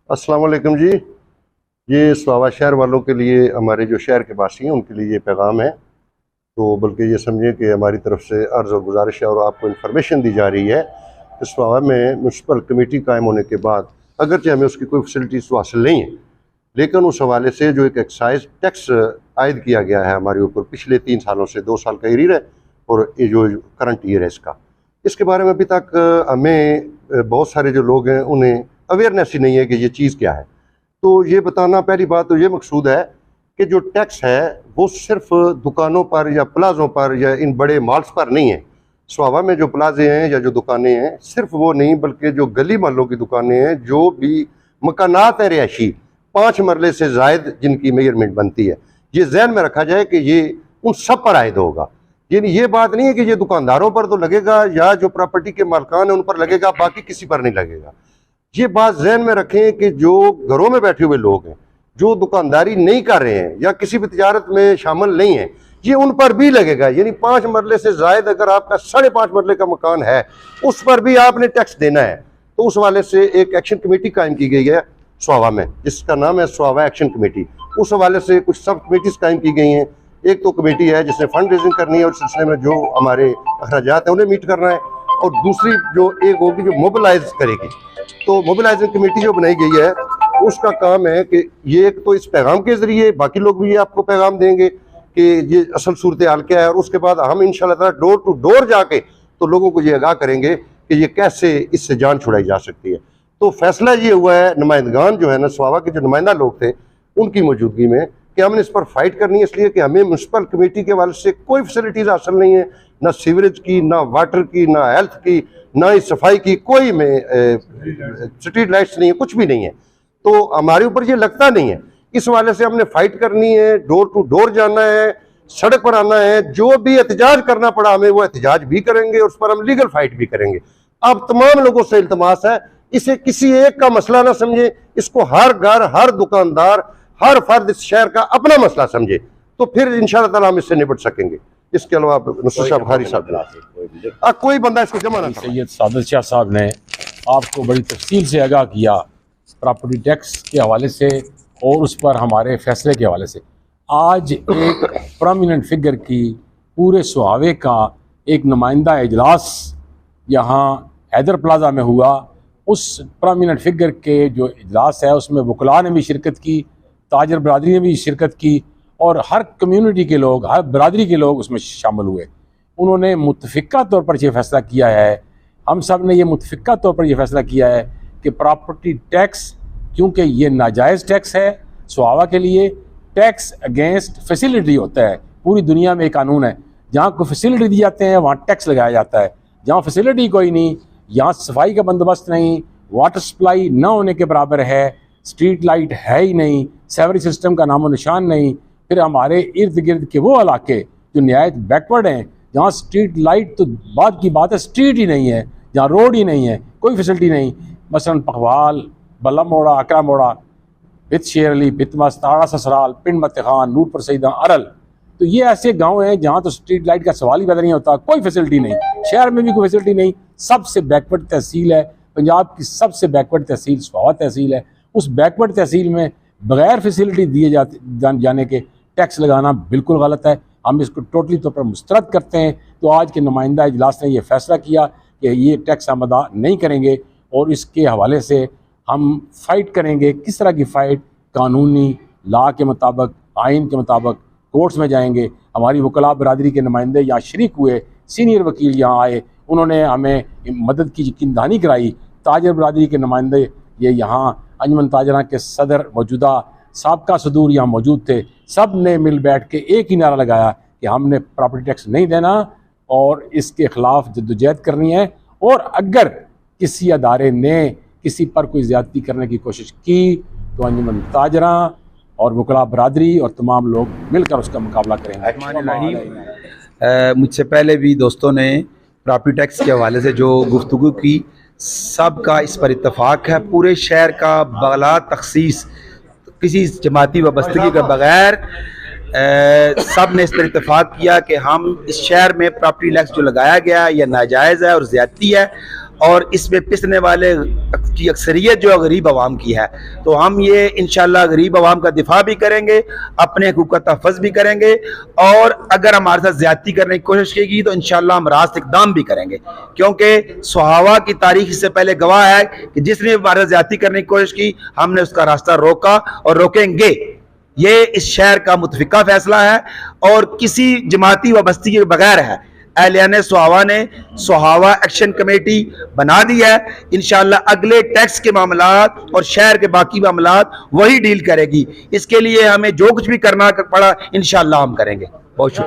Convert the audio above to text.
अस्सलाम वालेकुम जी। ये स्वावा शहर वालों के लिए, हमारे जो शहर के वासी हैं उनके लिए ये पैगाम है। तो बल्कि ये समझें कि हमारी तरफ से अर्ज़ और गुजारिश है और आपको इन्फॉर्मेशन दी जा रही है कि स्वावा में म्यूनसिपल कमेटी कायम होने के बाद अगरचे हमें उसकी कोई फैसिलिटीज़ तो हासिल नहीं है, लेकिन उस हवाले से जो एक एक्साइज टैक्स आयद किया गया है हमारे ऊपर पिछले 3 सालों से, 2 साल का एरियर है और ये जो करंट ईयर है इसके बारे में अभी तक हमें बहुत सारे जो लोग हैं उन्हें अवेयरनेस ही नहीं है कि ये चीज़ क्या है। तो ये बताना, पहली बात तो ये मकसूद है कि जो टैक्स है वो सिर्फ दुकानों पर या प्लाज़ों पर या इन बड़े मॉल्स पर नहीं है। स्वावा में जो प्लाजे हैं या जो दुकानें हैं सिर्फ वो नहीं, बल्कि जो गली मोहल्लों की दुकानें हैं, जो भी मकानात हैं रिहायशी 5 मरले से ज़ायद जिनकी मेजरमेंट बनती है, ये जहन में रखा जाए कि ये उन सब पर आयद होगा। यानी ये बात नहीं है कि ये दुकानदारों पर तो लगेगा या जो प्रॉपर्टी के मालिकान हैं उन पर लगेगा, बाकी किसी पर नहीं लगेगा। ये बात जहन में रखें कि जो घरों में बैठे हुए लोग हैं, जो दुकानदारी नहीं कर रहे हैं या किसी भी तिजारत में शामिल नहीं है, ये उन पर भी लगेगा। यानी 5 मरले से ज़ायद अगर आपका 5.5 मरले का मकान है उस पर भी आपने टैक्स देना है। तो उस वाले से एक एक्शन कमेटी कायम की गई है स्वावा में, जिसका नाम है स्वावा एक्शन कमेटी। उस हवाले से कुछ सब कमेटीज़ कायम की गई हैं। एक तो कमेटी है जिसने फंड रेजिंग करनी है और सिलसिले में जो हमारे अखराजात हैं उन्हें मीट करना है, और दूसरी जो एक होगी जो मोबिलाइज करेगी। तो मोबिलाइजिंग कमेटी जो बनाई गई है उसका काम है कि ये एक तो इस पैगाम के ज़रिए बाकी लोग भी ये आपको पैगाम देंगे कि ये असल सूरत हाल क्या है, और उसके बाद हम इंशाल्लाह ताला डोर टू डोर जाके तो लोगों को ये आगाह करेंगे कि ये कैसे इससे जान छुड़ाई जा सकती है। तो फैसला ये हुआ है, नुमाइंदगान जो है ना, स्वावा के जो नुमाइंदा लोग थे उनकी मौजूदगी में, कि हमने इस पर फाइट करनी है, इसलिए कि हमें म्यूनसिपल कमेटी के वाले से कोई फैसिलिटीज़ हासिल नहीं है, ना सीवरेज की, ना वाटर की, ना हेल्थ की, ना ही सफाई की, कोई में स्ट्रीट लाइट्स नहीं है, कुछ भी नहीं है। तो हमारे ऊपर ये लगता नहीं है। इस वाले से हमने फाइट करनी है, डोर टू डोर जाना है, सड़क पर आना है, जो भी एहतजाज करना पड़ा हमें वो एहतजाज भी करेंगे और उस पर हम लीगल फाइट भी करेंगे। अब तमाम लोगों से इल्तमास है, इसे किसी एक का मसला ना समझे, इसको हर घर, हर दुकानदार, हर फर्द इस शहर का अपना मसला समझे, तो फिर इंशाअल्लाह ताला हम इससे निपट सकेंगे। इसके अलावा नुसरत शाह बुखारी साहब कोई बंदा इसको जमा ना। सैयद सादत शाह साहब ने आपको बड़ी तफसील से आगाह किया प्रॉपर्टी टैक्स के हवाले से और उस पर हमारे फैसले के हवाले से। आज एक प्रोमिनेंट फिगर की पूरे सुहावे का एक नुमाइंदा इजलास यहाँ हैदर प्लाजा में हुआ। उस प्रोमिनेंट फिगर के जो इजलास है उसमें वकला ने भी शिरकत की, ताजर बरादरी ने भी शिरकत की, और हर कम्यूनिटी के लोग, हर बरादरी के लोग उसमें शामिल हुए। उन्होंने मुतफ़िक़ा तौर पर यह फ़ैसला किया है, हम सब ने यह मुतफ़िक़ा तौर पर यह फ़ैसला किया है कि प्रॉपर्टी टैक्स, क्योंकि ये नाजायज़ टैक्स है, स्वावा के लिए टैक्स अगेंस्ट फैसिलिटी होता है। पूरी दुनिया में एक कानून है, जहाँ कोई फैसिलिटी दी जाते हैं वहाँ टैक्स लगाया जाता है। जहाँ फैसिलिटी कोई नहीं, यहाँ सफाई का बंदोबस्त नहीं, वाटर सप्लाई न होने के बराबर है, स्ट्रीट लाइट है ही नहीं, सेवरेज सिस्टम का नामो निशान नहीं, फिर हमारे इर्द गिर्द के वो इलाके जो नहायत बैकवर्ड हैं, जहाँ स्ट्रीट लाइट तो बात की बात है, स्ट्रीट ही नहीं है, जहाँ रोड ही नहीं है, कोई फैसिलिटी नहीं, मसलन पखवाल, बल्ला मोड़ा, अकरा मोड़ा, पित शेर अली, पितमस्त, आड़ा ससराल, पिंड मत खान, नूरपुर सईदा, अरल, तो ये ऐसे गांव हैं जहाँ तो स्ट्रीट लाइट का सवाल ही पैदा नहीं होता, कोई फैसिलिटी नहीं। शहर में भी कोई फैसिलिटी नहीं। सबसे बैकवर्ड तहसील है पंजाब की, सबसे बैकवर्ड तहसील स्वावा तहसील है। उस बैकवर्ड तहसील में बगैर फैसिलिटी दिए जाने के टैक्स लगाना बिल्कुल गलत है। हम इसको टोटली तौर पर मुस्तरद करते हैं। तो आज के नुमाइंदा इजलास ने यह फैसला किया कि ये टैक्स हम अदा नहीं करेंगे और इसके हवाले से हम फ़ाइट करेंगे। किस तरह की फ़ाइट? कानूनी लॉ के मुताबिक, आइन के मुताबिक कोर्ट्स में जाएंगे। हमारी वकला बरादरी के नुमाइंदे यहाँ शरीक हुए, सीनियर वकील यहाँ आए, उन्होंने हमें मदद की यकीन दहानी कराई। ताजर बरादरी के नुमाइंदे ये यहाँ अंजुमन ताजरा के सदर मौजूदा साबका सदूर यहाँ मौजूद थे, सब ने मिल बैठ के एक ही नारा लगाया कि हमने प्रॉपर्टी टैक्स नहीं देना और इसके ख़िलाफ़ जद्दोजहद करनी है। और अगर किसी अदारे ने किसी पर कोई ज़्यादती करने की कोशिश की तो अंजुमन ताजरा और वकला बरादरी और तमाम लोग मिलकर उसका मुकाबला करेंगे। मुझसे पहले भी दोस्तों ने प्रॉपर्टी टैक्स के हवाले से जो गुफ्तगू की, सब का इस पर इत्तफाक है। पूरे शहर का बगला तखसीस, किसी जमाती वाबस्तगी के बगैर सब ने इस पर इत्तफाक किया कि हम इस शहर में प्रॉपर्टी टैक्स जो लगाया गया यह नाजायज़ है और ज़्यादती है, और इसमें पिसने वाले की अक्सरियत जो गरीब आवाम की है। तो हम ये इंशाल्लाह गरीब आवाम का दिफा भी करेंगे, अपने हकूक़ का तहफ़्फ़ुज़ भी करेंगे, और अगर हमारे साथ ज़्यादती करने की कोशिश की तो इंशाल्लाह हम रास्त इक़दाम भी करेंगे, क्योंकि सहाबा की तारीख इससे पहले गवाह है कि जिसने हमारे साथ ज़्यादती करने की कोशिश की हमने उसका रास्ता रोका और रोकेंगे। ये इस शहर का मुतफ़िका फैसला है और किसी जमाती वाबस्तगी के बगैर है। अहलियाने सुहावा ने सुहावा एक्शन कमेटी बना दी है। इंशाअल्लाह अगले टैक्स के मामलात और शहर के बाकी मामलात वही डील करेगी। इसके लिए हमें जो कुछ भी करना पड़ा इंशाअल्लाह हम करेंगे। बहुत शुक्रिया।